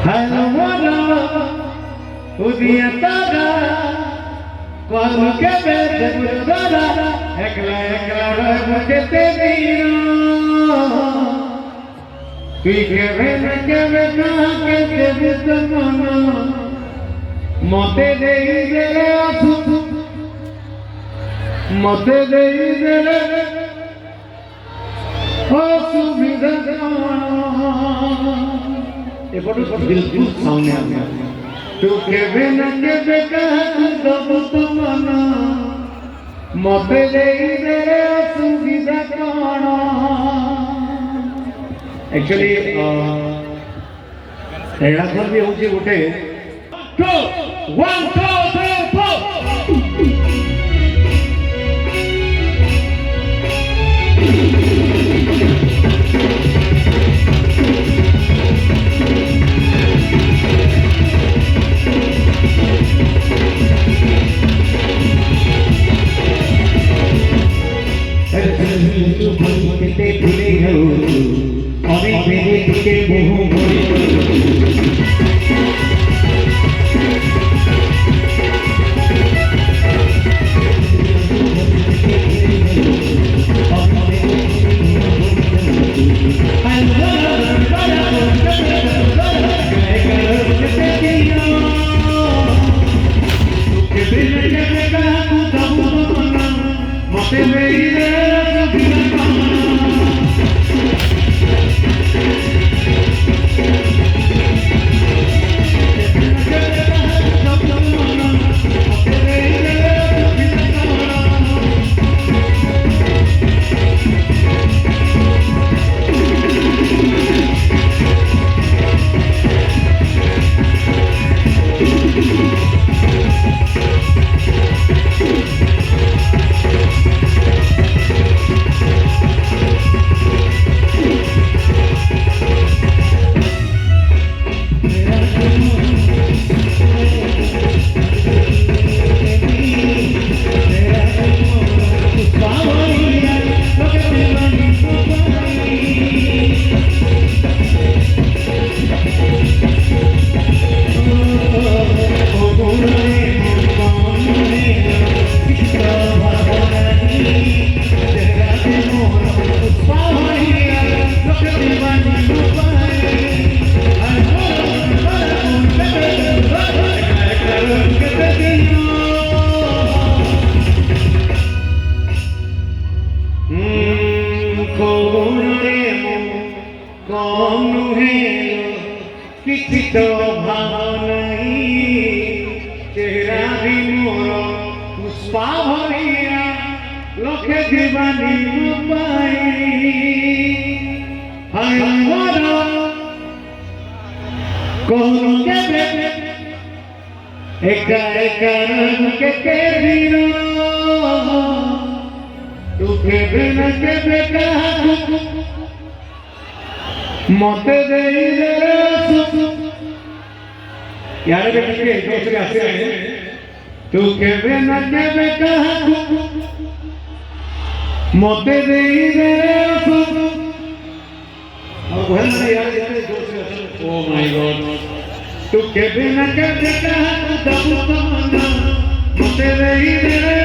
हलवाना उदिया तारा कौन के बेद बुदारा एकला एकला रह मुझे तेरीनो तुई के बेना के देव तमना मते देई देले आसु मते देई देले असुविधा ये फोटो बिल्कुल सामने आ गया तू के बिना के बेकार दब तमना मते देई दे असुविधा कौन एक्चुअली एड़ा घर भी होची गोटे 2 1 2 3 4 कितने भूले हो अनेक मेरे तुके मुँह भरे किसी तो भाव नहीं चेहरा भी मोर पुष्पा भरिया लोके दीवानी पाई हाय मोर कौन के एका रंग के केरीनो तू के बिना के बेका मते देई दे यार बेटे दूसरे आसे रहे तू के बिना के बेका मते देई दे और वह यार दूसरे आसे ओ माय गॉड तू के बिना के बेका दब तमन्ना मते देई दे